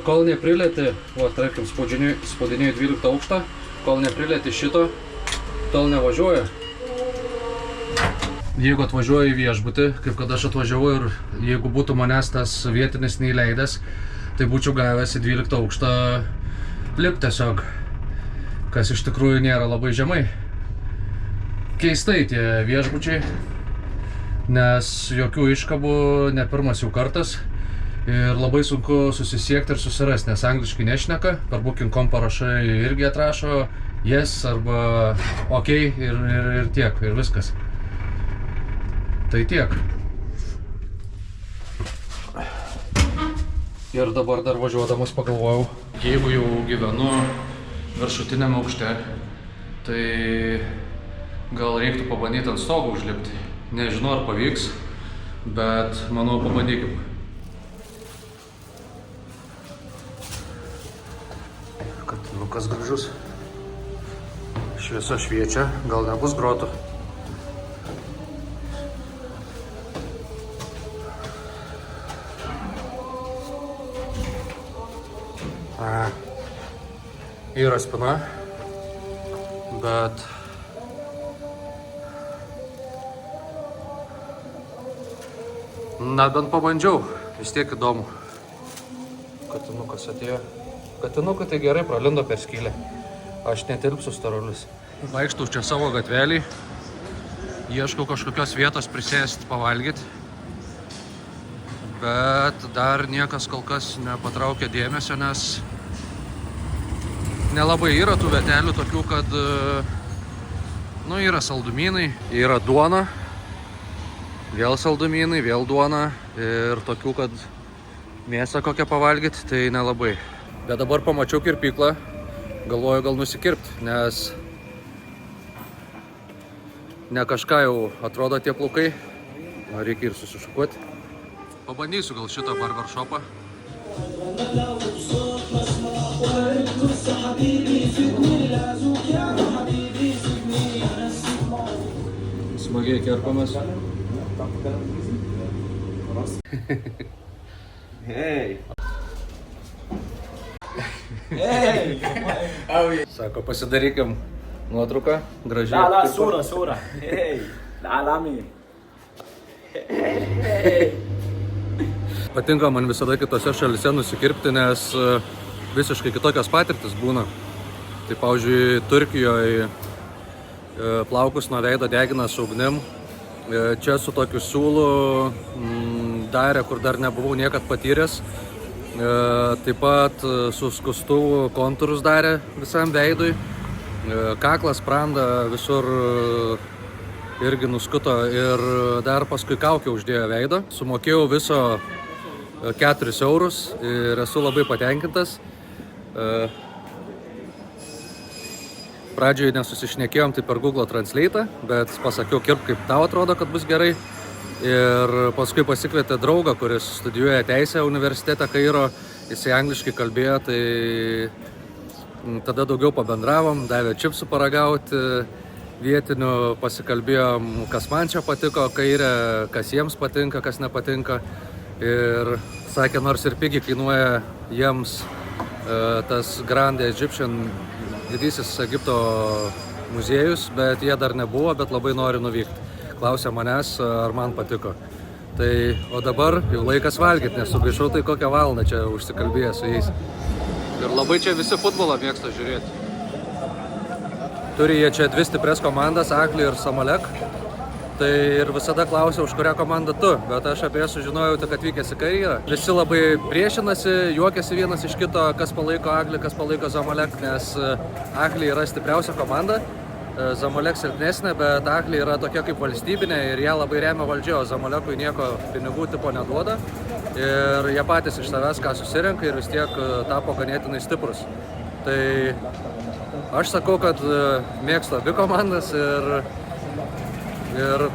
Kol neprilėti, va, tarkim, spaudinėjau 12 aukštą, kol neprilėti šito, tol nevažiuoja. Jeigu atvažiuoju į viešbutį, kaip kad aš atvažiavau ir jeigu būtų manęs tas vietinis neįleidęs, tai būčiau gavęs į 12 aukštą lip tiesiog, kas iš tikrųjų nėra labai žemai. Keistai tie viešbučiai, nes jokių iškabų ne pirmas jau kartas ir labai sunku susisiekti ir susirasti, nes angliškai nešneka, per Booking.com parašai irgi atrašo yes arba ok ir tiek, ir viskas. Tai tiek. Ir dabar dar važiuodamas pagalvojau, jeigu jau gyvenu viršutiniame aukšte, tai gal reiktų pabandyti ant stogo užlipti. Nežinau, ar pavyks, bet manau, pabandykim. Katinukas gražus. Šviesa šviečia, gal nebus grotų. Yra spina, bet na, bent pabandžiau, vis tiek įdomu. Katinukas atėjo. Katinukai tai gerai pralindo per skylę. Aš netilpsiu starulis. Vaikštau čia savo gatvelį, ieškau kažkokios vietos prisėsti, pavalgyti. Bet dar niekas kol kas nepatraukia dėmesio, nes nelabai yra tų vietelių tokių, kad nu, yra saldumynai, yra duona, vėl saldumynai, vėl duona ir tokių, kad mėsą kokią pavalgyti, tai nelabai. Bet dabar pamačiau kirpyklą, galvoju gal nusikirpti, nes ne kažką jau atrodo tie plaukai, reikia ir susišukuoti. Pabandysiu gal šitą barbershopą. Smagiai kerpamas.
Hey!
Sako, pasidarykim nuotrauką, gražiai.
لا صورة هي العالمي.
Patinka man visada kitose šalyse nusikirpti, nes visiškai kitokios patirtis būna. Tai pavyzdžiui, Turkijoje plaukus nuo veido degina su ugnim. Čia su tokiu siūlu darė, kur dar nebuvau niekad patyręs. Taip pat su skustuvu kontūrus darė visam veidui. Kaklas, spranda, visur irgi nuskuto ir dar paskui kaukę uždėjo veidą. Sumokėjau viso 4 eurus ir esu labai patenkintas. Pradžioje nesusišnekėjom tai per Google Translate, bet pasakiau kirp, kaip tau atrodo, kad bus gerai. Ir paskui pasikvietė draugą, kuris studijuoja teisę universitete Kairo. Jisai angliškai kalbėjo, tai tada daugiau pabendravom, davė čipsų paragauti vietinių, pasikalbėjom, kas man čia patiko Kaire, kas jiems patinka, kas nepatinka. Ir sakė, nors ir pigiai kainuoja jiems tas Grand Egyptian didysis Egipto muziejus, bet jie dar nebuvo, bet labai nori nuvykti. Klausė manęs, ar man patiko. Tai, o dabar jau laikas valgyti, nes sugaišau tai kokią valandą čia užsikalbėjęs su jais. Ir labai čia visi futbolą mėgsta žiūrėti. Turi jie čia 2 stiprias komandas, Akli ir Samalek. Tai ir visada klausiau, už kurią komandą tu, bet aš apie ją sužinojau tik atvykęs į Kairą. Visi labai priešinasi, juokiasi vienas iš kito, kas palaiko Aklį, kas palaiko Zamalek, nes Aklį yra stipriausia komanda, Zamalek silpnesnė, bet Aklį yra tokia kaip valstybinė ir ją labai remia valdžia, o Zamalekui nieko pinigų tipo neduoda. Ir jie patys iš savęs ką susirenka ir vis tiek tapo ganėtinai stiprus. Tai aš sakau, kad mėgstu abi komandas ir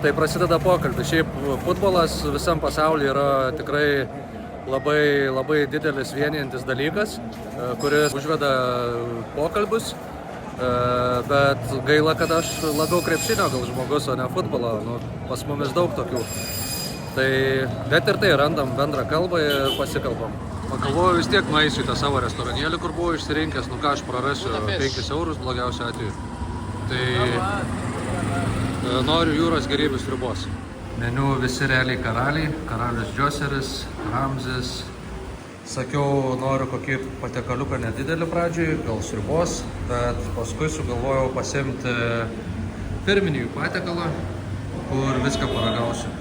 tai prasideda pokalbis. Šiaip futbolas visam pasaulyje yra tikrai labai didelis vienijantis dalykas, kuris užveda pokalbius, bet gaila, kad aš labiau krepšinio gal žmogus, o ne futbolo. Pas mumis daug tokių. Tai bet ir tai randam bendrą kalbą ir pasikalbam. Pagalvoju, vis tiek nueisiu į tą savo restoranėlį, kur buvau išsirinkęs, ką aš prarasiu 5 eurus blogiausiu atveju. Tai noriu jūros gėrybių sriubos. Meniu visi realiai karaliai, karalius Džoseris, Ramzis. Sakiau, noriu kokį patiekaliuką nedidelį pradžioj, gal sriubos, bet paskui sugalvojau pasimti firminį patiekalą, kur viską paragausiu.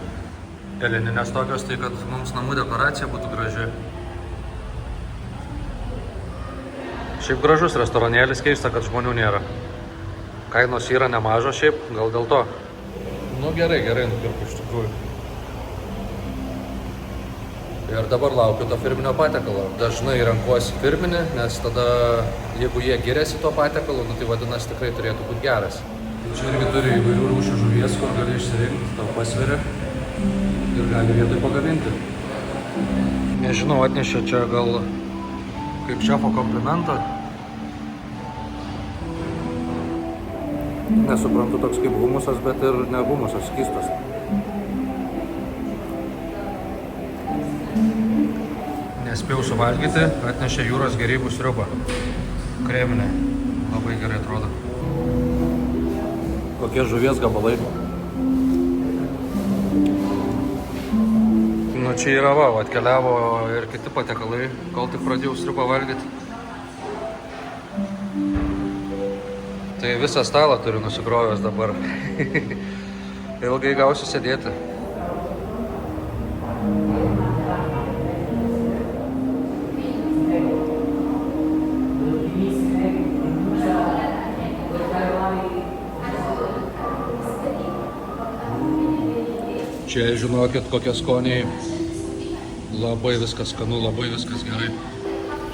Peleninės tokios, tai kad mums namų dekoracija būtų graži. Šiaip gražus restoranėlis, keista, kad žmonių nėra. Kainos yra nemažos šiaip, gal dėl to. Nu gerai nupirku iš tikrųjų. Ir dabar laukiu to firminio patiekalo. Dažnai renkuosi firminį, nes tada, jeigu jie giriasi to patiekalu, tai vadinasi tikrai turėtų būti geras. Čia irgi turi įvairių rūšių žuvies, kur gali išsirinkti, tau pasveria ir gali vietoj pagaminti. Nežinau, atnešė čia gal kaip šefo komplimentą. Nesuprantu, toks kaip humusas, bet ir ne humusas, skystas. Nespėjau suvalgyti, atnešė jūros gėrybių sriubą. Kreminė. Labai gerai atrodo. Kokie žuvies gabalai. Nu čia yra atkeliavo ir kiti patiekalai, kol tik pradėjau sriubą valgyti. Tai visą stalą turiu nusikrovęs dabar. Ilgai gausiu sėdėti. Čia žinokit, kokie skoniai. Labai viskas skanu, labai viskas gerai.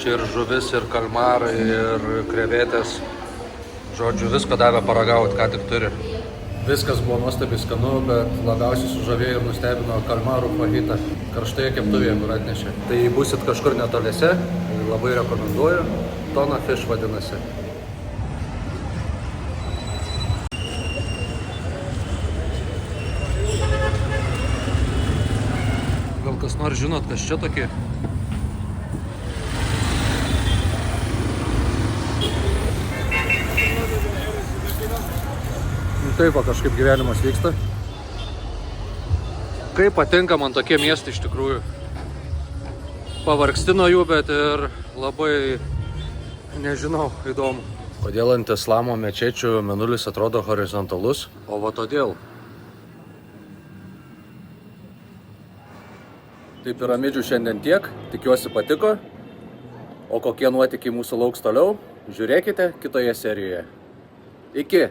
Čia ir žuvis, ir kalmarai, ir krevetės. Žodžiu, visko davė paragauti, ką tik turi. Viskas buvo nuostabiai skanu, bet labiausiai sužavėjo ir nustebino kalmarų fajitą. Karštoje keptuvėje, kur atnešė. Tai būsit kažkur netoliese, labai rekomenduoju. Tona Fish vadinasi. Gal kas nors žinot, kas čia tokie? Taip, kažkaip gyvenimas vyksta. Kaip patinka man tokie miestai iš tikrųjų. Pavargsti nuo jų, bet ir labai, nežinau, įdomu. Kodėl ant islamo mečečių mėnulis atrodo horizontalus? O va todėl. Tai piramidžių šiandien tiek, tikiuosi patiko. O kokie nuotykiai mūsų lauks toliau, žiūrėkite kitoje serijoje. Iki!